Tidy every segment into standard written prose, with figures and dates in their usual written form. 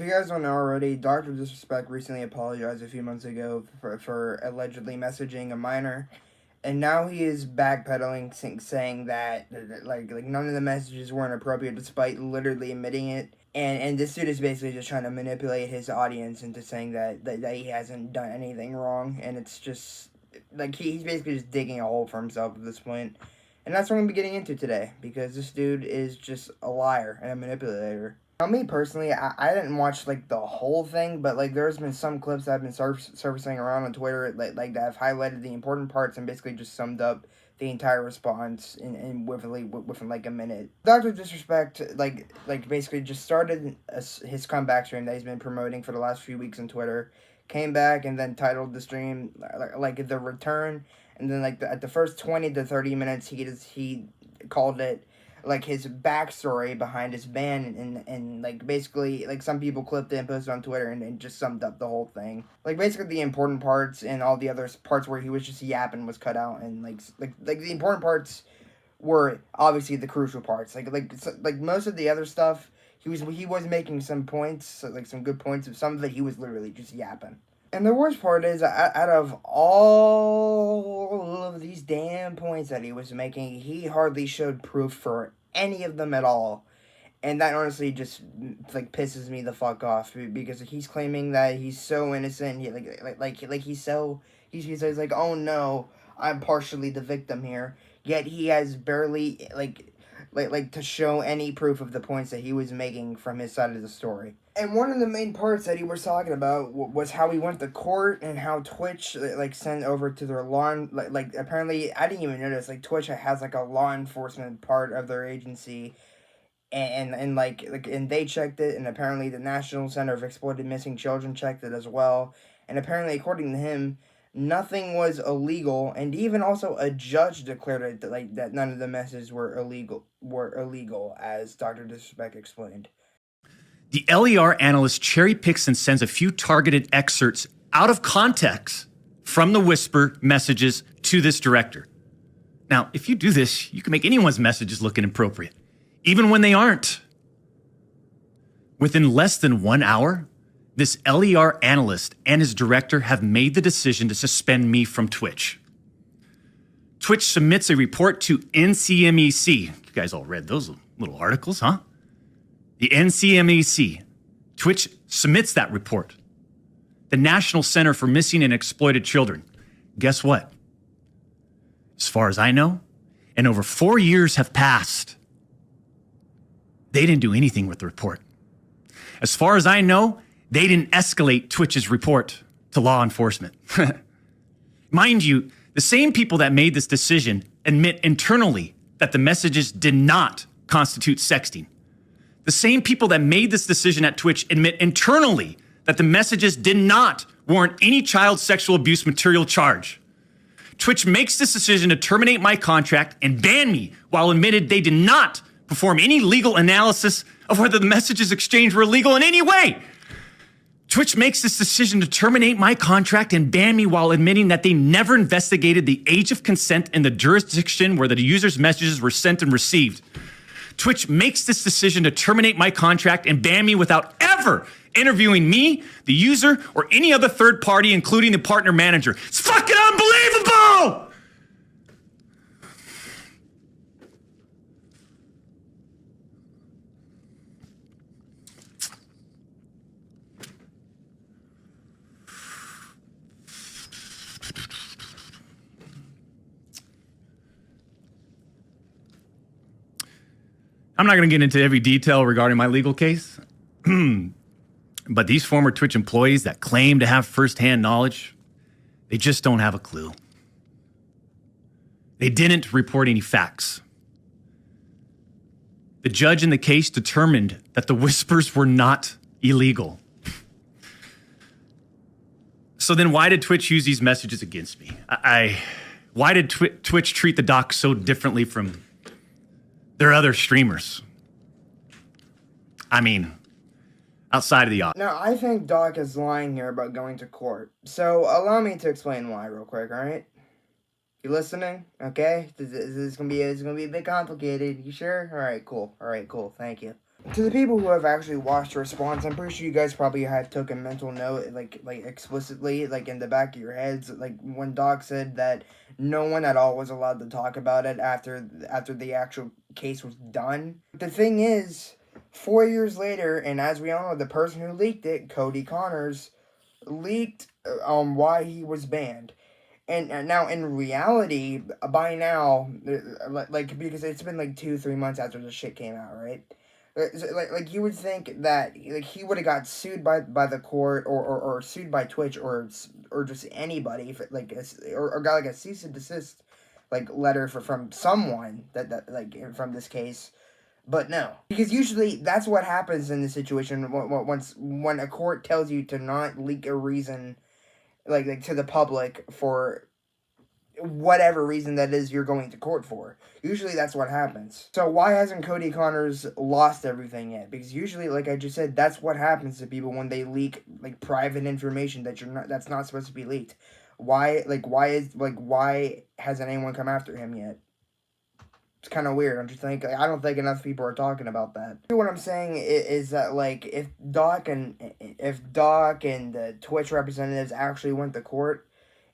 If you guys don't know already, DrDisrespect recently apologized a few months ago for allegedly messaging a minor, and now he is backpedaling, saying that like none of the messages were inappropriate, despite literally admitting it. And this dude is basically just trying to manipulate his audience into saying that he hasn't done anything wrong, and it's just like he's basically just digging a hole for himself at this point. And that's what I'm going to be getting into today, because this dude is just a liar and a manipulator. Now, me personally, I didn't watch, like, the whole thing, but, like, there's been some clips that have been surfacing around on Twitter, like that have highlighted the important parts and basically just summed up the entire response within like, a minute. DrDisrespect, basically just started his comeback stream that he's been promoting for the last few weeks on Twitter, came back and then titled the stream, like The Return, and then, like, at the first 20 to 30 minutes, he called it, like, his backstory behind his ban, and like, basically, like, some people clipped it and posted on Twitter, and just summed up the whole thing. Like, basically, the important parts and all the other parts where he was just yapping was cut out, and, like the important parts were obviously the crucial parts. Like most of the other stuff, he was making some points, like, some good points, of some of it he was literally just yapping. And the worst part is, out of all of these damn points that he was making, he hardly showed proof for any of them at all. And that honestly just, like, pisses me the fuck off, because he's claiming that he's so innocent. He says, like, oh no, I'm partially the victim here. Yet he has barely, to show any proof of the points that he was making from his side of the story. And one of the main parts that he was talking about was how he went to court, and how Twitch, like, sent over to their apparently, I didn't even notice, like, Twitch has, like, a law enforcement part of their agency, and they checked it, and apparently the National Center of Exploited Missing Children checked it as well, and apparently, according to him, nothing was illegal, and even also a judge declared it that none of the messages were illegal, as DrDisrespect explained. The LER analyst cherry picks and sends a few targeted excerpts out of context from the whisper messages to this director. Now, if you do this, you can make anyone's messages look inappropriate, even when they aren't. Within less than 1 hour, this LER analyst and his director have made the decision to suspend me from Twitch. Twitch submits a report to NCMEC. You guys all read those little articles, huh? The NCMEC. Twitch submits that report. The National Center for Missing and Exploited Children. Guess what? As far as I know, and over 4 years have passed, they didn't do anything with the report. As far as I know, they didn't escalate Twitch's report to law enforcement. Mind you, the same people that made this decision admit internally that the messages did not constitute sexting. The same people that made this decision at Twitch admit internally that the messages did not warrant any child sexual abuse material charge. Twitch makes this decision to terminate my contract and ban me, while admitted they did not perform any legal analysis of whether the messages exchanged were illegal in any way. Twitch makes this decision to terminate my contract and ban me, while admitting that they never investigated the age of consent in the jurisdiction where the user's messages were sent and received. Twitch makes this decision to terminate my contract and ban me without ever interviewing me, the user, or any other third party, including the partner manager. It's fucking unbelievable! I'm not going to get into every detail regarding my legal case, but these former Twitch employees that claim to have firsthand knowledge, they just don't have a clue. They didn't report any facts. The judge in the case determined that the whispers were not illegal. So then why did Twitch use these messages against me? Why did Twitch treat the doc so differently from their other streamers? I mean, outside of the audience. Now, I think Doc is lying here about going to court. So, allow me to explain why real quick, alright? You listening? Okay? This is gonna be a bit complicated. You sure? Alright, cool. Thank you. To the people who have actually watched the response, I'm pretty sure you guys probably have took a mental note, like explicitly, like in the back of your heads, like when Doc said that no one at all was allowed to talk about it after the actual case was done. The thing is, 4 years later, and as we all know, the person who leaked it, Cody Connors, leaked why he was banned. And now in reality, by now, like because it's been like 2-3 months after the shit came out, right? Like you would think that like he would have got sued by the court or sued by Twitch or just anybody if it, like or got like a cease and desist like letter from someone that like from this case. But no, because usually that's what happens in this situation when a court tells you to not leak a reason like to the public for whatever reason that is you're going to court for. Usually that's what happens. So why hasn't Cody Connors lost everything yet? Because usually, like I just said, that's what happens to people when they leak like private information that's not supposed to be leaked. Why hasn't anyone come after him yet? It's kind of weird, don't you think? Like, I don't think enough people are talking about that. What I'm saying is that like if Doc and the Twitch representatives actually went to court,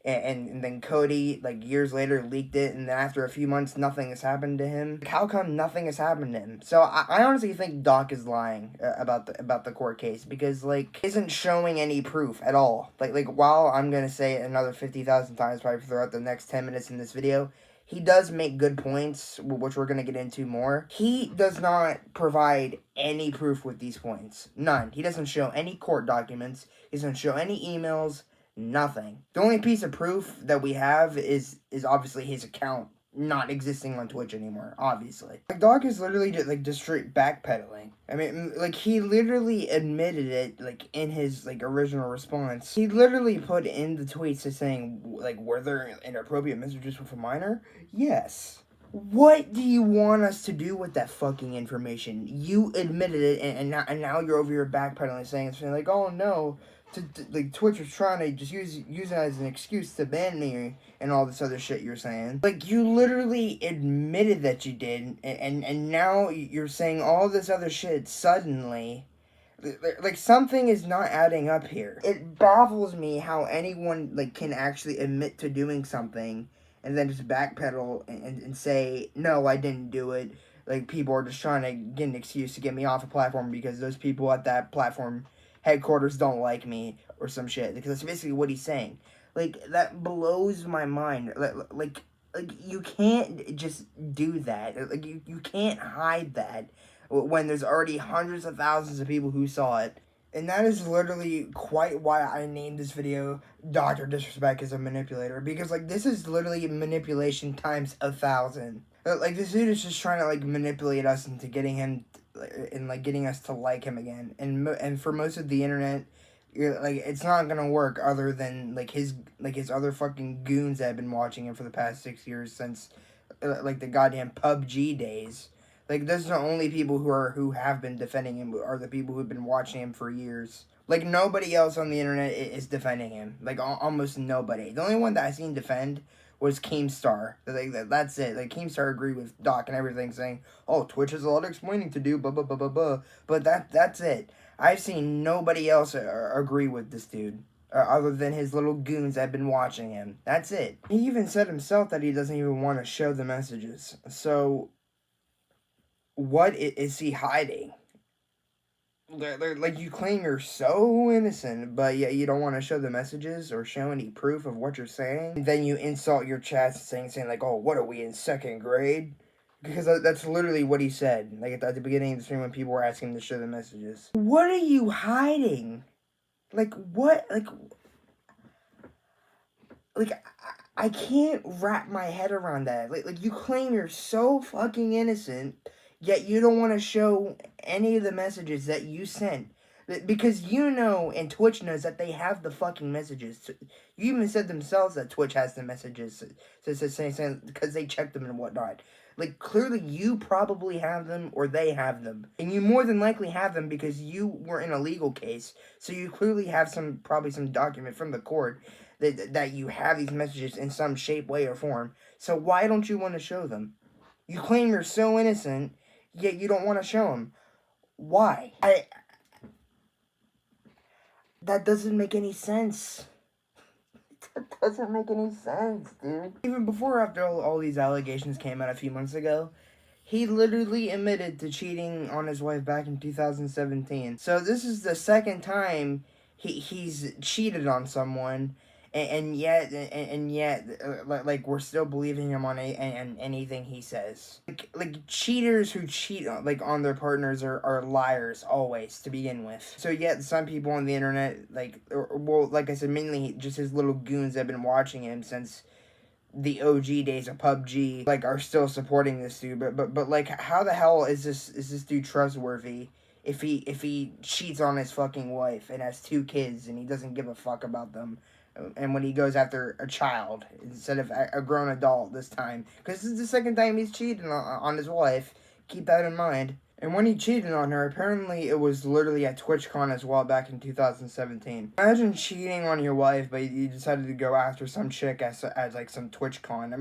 and then Cody like years later leaked it, and then after a few months nothing has happened to him. Like, how come nothing has happened to him? So I honestly think Doc is lying about the court case because like isn't showing any proof at all. Like while I'm gonna say it another 50,000 times probably throughout the next 10 minutes in this video, he does make good points, which we're going to get into more. He does not provide any proof with these points. None. He doesn't show any court documents. He doesn't show any emails. Nothing. The only piece of proof that we have is obviously his account not existing on Twitch anymore, obviously. Like, Doc is literally just straight backpedaling. I mean, like, he literally admitted it, like, in his, like, original response. He literally put in the tweets to saying, like, were there inappropriate messages with a minor? Yes. What do you want us to do with that fucking information? You admitted it, and now you're over here backpedaling, saying like, oh no, like Twitch was trying to just use it as an excuse to ban me and all this other shit you're saying. Like, you literally admitted that you did, and now you're saying all this other shit suddenly. Like, something is not adding up here. It baffles me how anyone like can actually admit to doing something and then just backpedal and say, no, I didn't do it. Like, people are just trying to get an excuse to get me off a platform because those people at that platform headquarters don't like me or some shit. Because that's basically what he's saying. Like, that blows my mind. Like you can't just do that. Like, you can't hide that when there's already hundreds of thousands of people who saw it. And that is literally quite why I named this video DrDisrespect Is A Manipulator. Because, like, this is literally manipulation times 1,000. Like, this dude is just trying to, like, manipulate us into getting him, and, like, getting us to like him again. And for most of the internet, like, it's not gonna work other than, like, his other fucking goons that have been watching him for the past 6 years since, like, the goddamn PUBG days. Like, those are the only people who have been defending him are the people who've been watching him for years. Like, nobody else on the internet is defending him. Like, almost nobody. The only one that I seen defend was Keemstar. Like, that's it. Like, Keemstar agreed with Doc and everything, saying, oh, Twitch has a lot of explaining to do, blah, blah, blah, blah, blah. But that's it. I've seen nobody else agree with this dude. Other than his little goons that have been watching him. That's it. He even said himself that he doesn't even want to show the messages. So, what is he hiding? Like, you claim you're so innocent, but yet you don't want to show the messages or show any proof of what you're saying. And then you insult your chats saying like, oh, what are we in 2nd grade? Because that's literally what he said. Like, at the beginning of the stream when people were asking him to show the messages. What are you hiding? Like, what? Like, I can't wrap my head around that. Like you claim you're so fucking innocent, yet you don't want to show any of the messages that you sent. Because you know, and Twitch knows that they have the fucking messages. You even said themselves that Twitch has the messages, because they check them and whatnot. Like, clearly you probably have them, or they have them. And you more than likely have them because you were in a legal case. So you clearly have probably some document from the court that you have these messages in some shape, way, or form. So why don't you want to show them? You claim you're so innocent, yet you don't want to show them. Why? That doesn't make any sense. That doesn't make any sense, dude. Even before, after all these allegations came out a few months ago, he literally admitted to cheating on his wife back in 2017. So this is the second time he's cheated on someone, and yet, like we're still believing him on anything he says. Like cheaters who cheat on their partners are liars always to begin with. So yet some people on the internet, like I said, mainly just his little goons that have been watching him since the OG days of PUBG, like, are still supporting this dude. But like, how the hell is this dude trustworthy if he cheats on his fucking wife and has 2 kids and he doesn't give a fuck about them? And when he goes after a child instead of a grown adult this time, because this is the second time he's cheating on his wife. Keep that in mind. And when he cheated on her, apparently it was literally at TwitchCon as well back in 2017. Imagine cheating on your wife, but you decided to go after some chick as like some TwitchCon.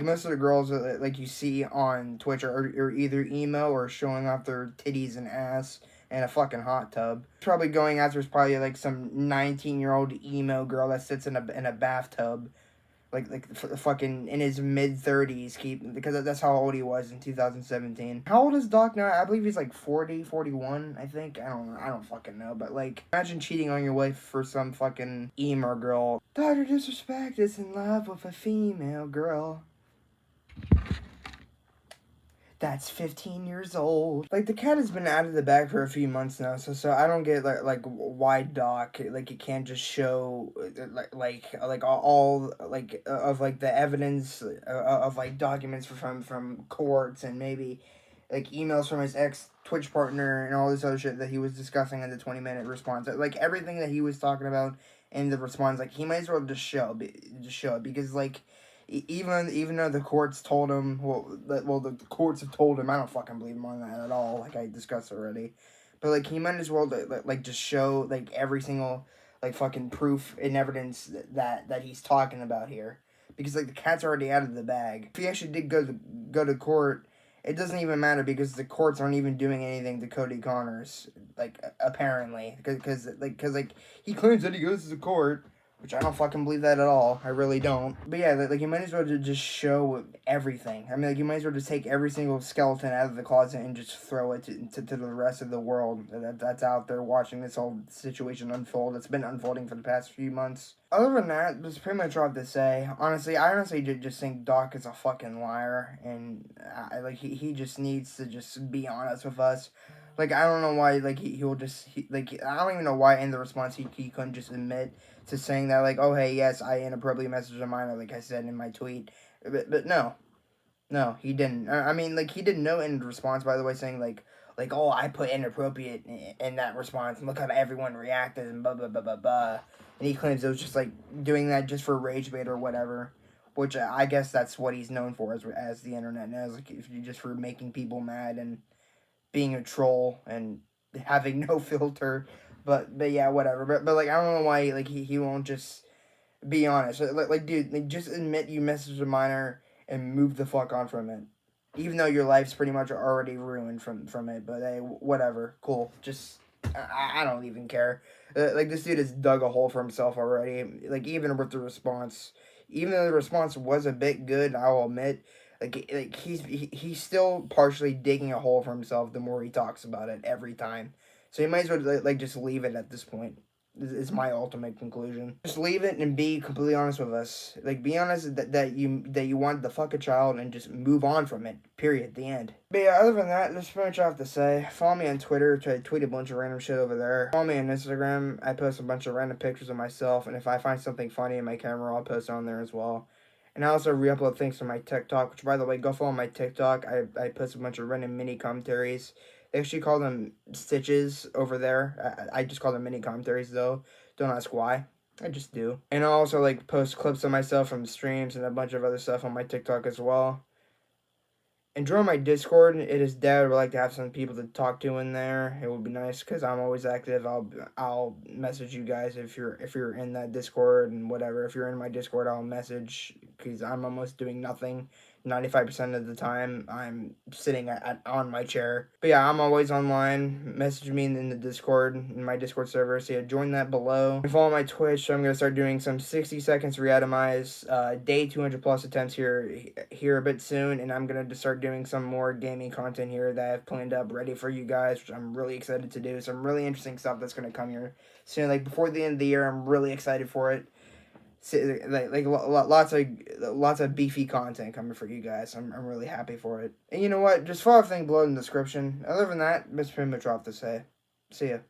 Most of the girls like you see on Twitch are either emo or showing off their titties and ass in a fucking hot tub. Probably going after is probably like some 19-year-old emo girl that sits in a bathtub. Fucking in his mid-30s, because that's how old he was in 2017. How old is Doc now? I believe he's like 40, 41, I think. I don't fucking know, but like, imagine cheating on your wife for some fucking emo girl. DrDisrespect is in love with a female girl that's 15 years old. Like, the cat has been out of the bag for a few months now, so I don't get like why Doc, like, it can't just show all of like the evidence of like documents from courts and maybe like emails from his ex Twitch partner and all this other shit that he was discussing in the 20-minute response. Like, everything that he was talking about in the response, like, he might as well just show it, because like, even though the courts told him, the courts have told him, I don't fucking believe him on that at all, like I discussed already. But like, he might as well like just show like every single like fucking proof and evidence that he's talking about here, because like the cat's already out of the bag. If he actually did go to court, it doesn't even matter, because the courts aren't even doing anything to Cody Connors, like, apparently, because he claims that he goes to court, which I don't fucking believe that at all. I really don't. But yeah, like you might as well just show everything. I mean, like, you might as well just take every single skeleton out of the closet and just throw it to the rest of the world that's out there watching this whole situation unfold. It's been unfolding for the past few months. Other than that, that's pretty much all I have to say. I honestly just think Doc is a fucking liar, and he just needs to just be honest with us. Like, I don't know why, like, I don't even know why in the response he couldn't just admit to saying that, like, oh, hey, yes, I inappropriately messaged a minor, like I said in my tweet. But no, he didn't. I mean, like, he didn't know in response, by the way, saying, oh, I put inappropriate in that response, and look how everyone reacted, and blah, blah, blah, blah, blah. And he claims it was just, like, doing that just for rage bait or whatever, which I guess that's what he's known for, as the internet knows, like, if you just for making people mad and being a troll and having no filter. But yeah, whatever. But like, I don't know why like he won't just be honest. Like dude, like, just admit you messaged a minor and move the fuck on from it. Even though your life's pretty much already ruined from it. But hey, whatever. Cool. Just I don't even care. Like, this dude has dug a hole for himself already. Like, even with the response, even though the response was a bit good, I'll admit, like he's still partially digging a hole for himself the more he talks about it every time. So you might as well like just leave it at this point. Is my ultimate conclusion. Just leave it and be completely honest with us. Like, be honest that you want to fuck a child and just move on from it. Period. The end. But yeah, other than that, that's pretty much all I have to say. Follow me on Twitter. Try to tweet a bunch of random shit over there. Follow me on Instagram. I post a bunch of random pictures of myself, and if I find something funny in my camera, I'll post it on there as well. And I also re-upload things to my TikTok, which, by the way, go follow my TikTok. I post a bunch of random mini commentaries. They actually call them stitches over there. I just call them mini commentaries, though. Don't ask why. I just do. And I also, like, post clips of myself from streams and a bunch of other stuff on my TikTok as well. And join my Discord. It is dead. I would like to have some people to talk to in there. It would be nice because I'm always active. I'll message you guys if you're in that Discord and whatever. If you're in my Discord, I'll message because I'm almost doing nothing 95% of the time I'm sitting on my chair. But yeah, I'm always online. Message me in the Discord, in my Discord server. So yeah, join that below. And follow my Twitch. I'm gonna start doing some 60 seconds reatomize, day 200 plus attempts here a bit soon, and I'm gonna just start doing some more gaming content here that I've planned up ready for you guys, which I'm really excited to do. Some really interesting stuff that's gonna come here soon. Like before the end of the year, I'm really excited for it. Lots of beefy content coming for you guys. I'm really happy for it. And you know what? Just follow everything below in the description. Other than that, that's pretty much all I have to say. See ya.